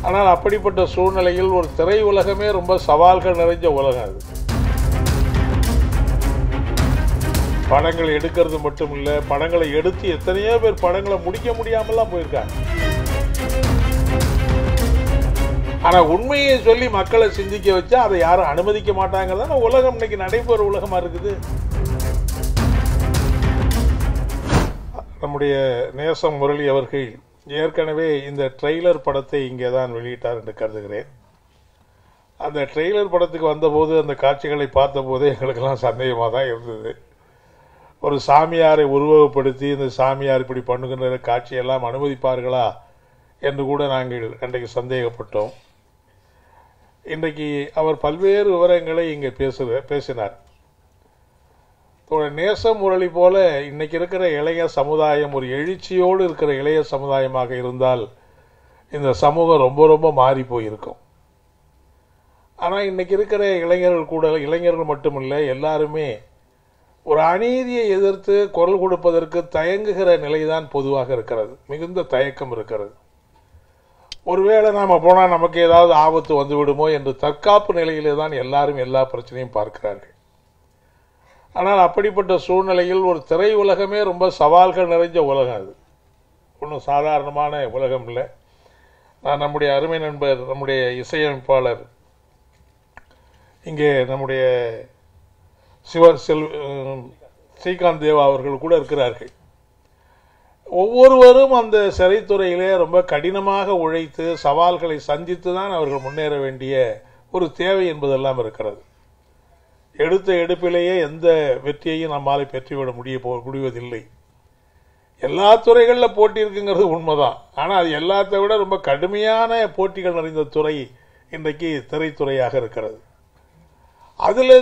ஆனால் அப்படிப்பட்ட சூழ்நிலையில் ஒரு திரை உலகமே ரொம்ப சவால்கள் நிறைஞ்ச உலகம் அது. படங்கள் எடுக்கிறது மட்டும் இல்லை, படங்களை எடுத்து எத்தனையோ பேர் படங்களை முடிக்க முடியாமலாம் போயிருக்காங்க. ஆனால் உண்மையை சொல்லி மக்களை சிந்திக்க வச்சா அதை யாரும் அனுமதிக்க மாட்டாங்க. உலகம் இன்னைக்கு நடைபெற உலகமா இருக்குது. நம்முடைய நேசம் முரளி அவர்கள் ஏற்கனவே இந்த ட்ரெய்லர் படத்தை இங்கே தான் வெளியிட்டார் என்று கருதுகிறேன். அந்த ட்ரெய்லர் படத்துக்கு வந்தபோது அந்த காட்சிகளை பார்த்தபோதே எங்களுக்கெல்லாம் சந்தேகமாக தான் இருந்தது. ஒரு சாமியாரை உருவகப்படுத்தி இந்த சாமியார் இப்படி பண்ணுகின்ற காட்சியெல்லாம் அனுமதிப்பார்களா என்று கூட நாங்கள் அன்றைக்கு சந்தேகப்பட்டோம். இன்றைக்கு அவர் பல்வேறு விவரங்களை இங்கே பேசினார். நேசம் முரளி போல இன்னைக்கு இருக்கிற இளைய சமுதாயம் ஒரு எழுச்சியோடு இருக்கிற இளைய சமுதாயமாக இருந்தால் இந்த சமூகம் ரொம்ப ரொம்ப மாறி போயிருக்கும். ஆனால் இன்னைக்கு இருக்கிற இளைஞர்கள் மட்டுமில்லை, எல்லாருமே ஒரு அநீதியை எதிர்த்து குரல் கொடுப்பதற்கு தயங்குகிற நிலைதான் பொதுவாக இருக்கிறது. மிகுந்த தயக்கம் இருக்கிறது. ஒருவேளை நாம போனால் நமக்கு ஏதாவது ஆபத்து வந்து விடுமோ என்று தற்காப்பு நிலையிலே தான் எல்லாரும் எல்லா பிரச்சனையும் பார்க்கிறார்கள். ஆனால் அப்படிப்பட்ட சூழ்நிலையில் ஒரு திரை உலகமே ரொம்ப சவால்கள் நிறைஞ்ச உலகம் அது. ஒன்றும் சாதாரணமான உலகம் இல்லை. நான் நம்முடைய அருமை நண்பர், நம்முடைய இசையமைப்பாளர், இங்கே நம்முடைய ஸ்ரீகாந்த் தேவா அவர்கள் கூட இருக்கிறார்கள். ஒவ்வொருவரும் அந்த சிறைத்துறையிலே ரொம்ப கடினமாக உழைத்து சவால்களை சந்தித்து தான் அவர்கள் முன்னேற வேண்டிய ஒரு தேவை என்பதெல்லாம் இருக்கிறது. எடுத்த எடுப்பிலேயே எந்த வெற்றியையும் நம்மால் பெற்றுவிட முடிவதில்லை. எல்லா துறைகளில் போட்டி இருக்குங்கிறது உண்மைதான். ஆனால் அது எல்லாத்தை விட ரொம்ப கடுமையான போட்டிகள் நிறைந்த துறை இன்றைக்கு திரைத்துறையாக இருக்கிறது. அதில்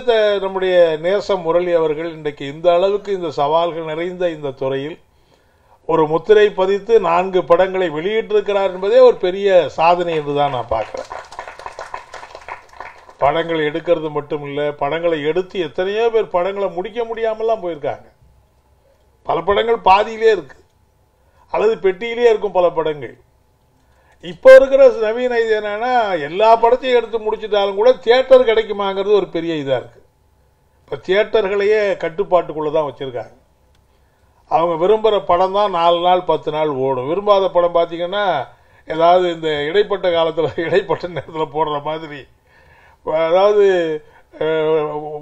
நம்முடைய நேசம் முரளி அவர்கள் இன்றைக்கு இந்த அளவுக்கு இந்த சவால்கள் நிறைந்த இந்த துறையில் ஒரு முத்திரை பதித்து 4 படங்களை வெளியிட்டிருக்கிறார் என்பதே ஒரு பெரிய சாதனை என்றுதான் நான் பார்க்கிறேன். படங்கள் எடுக்கிறது மட்டும் இல்லை, படங்களை எடுத்து எத்தனையோ பேர் படங்களை முடிக்க முடியாமலாம் போயிருக்காங்க. பல படங்கள் பாதியிலே இருக்கு அல்லது பெட்டியிலே இருக்கும் பல படங்கள். இப்போ இருக்கிற நவீன இது என்னன்னா, எல்லா படத்தையும் எடுத்து முடிச்சுட்டாலும் கூட தியேட்டர் கிடைக்குமாங்கிறது ஒரு பெரிய இதாக இருக்கு. இப்போ தியேட்டர்களையே கட்டுப்பாட்டுக்குள்ளே தான் வச்சிருக்காங்க. அவங்க விரும்புகிற படம் தான் 4 நாள் 10 நாள் ஓடும். விரும்பாத படம் பார்த்தீங்கன்னா ஏதாவது இந்த இடைப்பட்ட காலத்தில் இடைப்பட்ட நேரத்தில் போடுற மாதிரி, அதாவது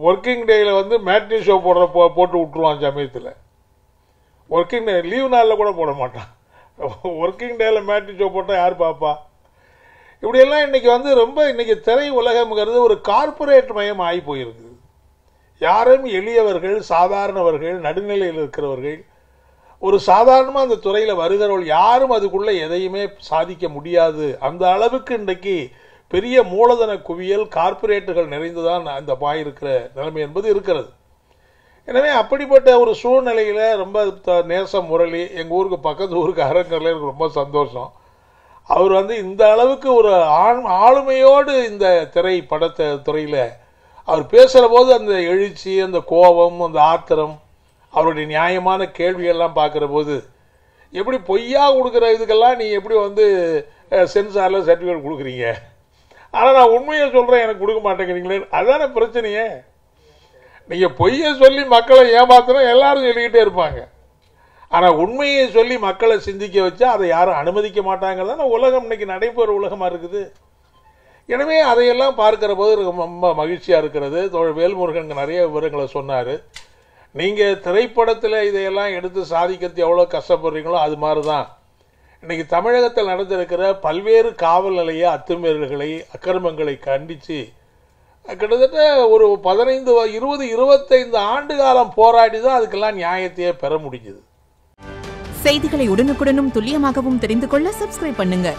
ஒர்க்கிங் டேயில் வந்து மேட்னி ஷோ போட்டு விட்டுருவான். சமயத்தில் ஒர்க்கிங் டே லீவ் நாளில் கூட போட மாட்டான். ஒர்க்கிங் டேயில் மேட்னி ஷோ போட்டால் யார் பார்ப்பா? இப்படியெல்லாம் இன்னைக்கு வந்து ரொம்ப இன்னைக்கு திரை உலகம்ங்கிறது ஒரு கார்பரேட் மயம் ஆகி போயிருக்குது. யாரும் எளியவர்கள், சாதாரணவர்கள், நடுநிலையில் இருக்கிறவர்கள், ஒரு சாதாரணமாக அந்த துறையில் வருகிறவர்கள் யாரும் அதுக்குள்ள எதையுமே சாதிக்க முடியாது. அந்த அளவுக்கு இன்றைக்கு பெரிய மூலதன குவியல், கார்பரேட்டுகள் நிறைந்துதான் அந்த பாயிருக்கிற நிலைமை என்பது இருக்கிறது. எனவே அப்படிப்பட்ட ஒரு சூழ்நிலையில் ரொம்ப நேசம் முரளி, எங்கள் ஊருக்கு பக்கத்து ஊருக்கு அரங்கரில் எனக்கு ரொம்ப சந்தோஷம். அவர் வந்து இந்த அளவுக்கு ஒரு ஆளுமையோடு இந்த துறையில் அவர் பேசுகிற போது அந்த எழுச்சி, அந்த கோபம், அந்த ஆத்திரம், அவருடைய நியாயமான கேள்விகள்லாம் பார்க்குற போது, எப்படி பொய்யா கொடுக்குற இதுக்கெல்லாம் நீ எப்படி வந்து சென்சாரில் சர்டிஃபிகேட் கொடுக்குறீங்க, ஆனால் நான் உண்மையை சொல்கிறேன் எனக்கு கொடுக்க மாட்டேங்கிறீங்களே, அதுதானே பிரச்சனையே. நீங்கள் பொய்யை சொல்லி மக்களை ஏமாத்தினா எல்லாரும் சொல்லிக்கிட்டே இருப்பாங்க. ஆனால் உண்மையை சொல்லி மக்களை சிந்திக்க வச்சா அதை யாரும் அனுமதிக்க மாட்டாங்கிறதான உலகம் இன்னைக்கு நடைபெற உலகமாக இருக்குது. எனவே அதையெல்லாம் பார்க்கிற போது ரொம்ப மகிழ்ச்சியாக இருக்கிறது. வேல்முருகன் நிறைய விவரங்களை சொன்னார். நீங்கள் திரைப்படத்தில் இதையெல்லாம் எடுத்து சாதிக்கிறது எவ்வளோ கஷ்டப்படுறீங்களோ அது மாதிரி தான் இன்னைக்கு தமிழகத்தில் நடந்திருக்கிற பல்வேறு காவல் நிலைய அத்துமீறல்களை, அக்கிரமங்களை கண்டித்து கிட்டத்தட்ட ஒரு 15, 20, 25 ஆண்டு காலம் போராடி தான் அதுக்கெல்லாம் நியாயத்தையே பெற முடிஞ்சது. செய்திகளை உடனுக்குடனும் துல்லியமாகவும் தெரிந்து கொள்ள சப்ஸ்கிரைப் பண்ணுங்க.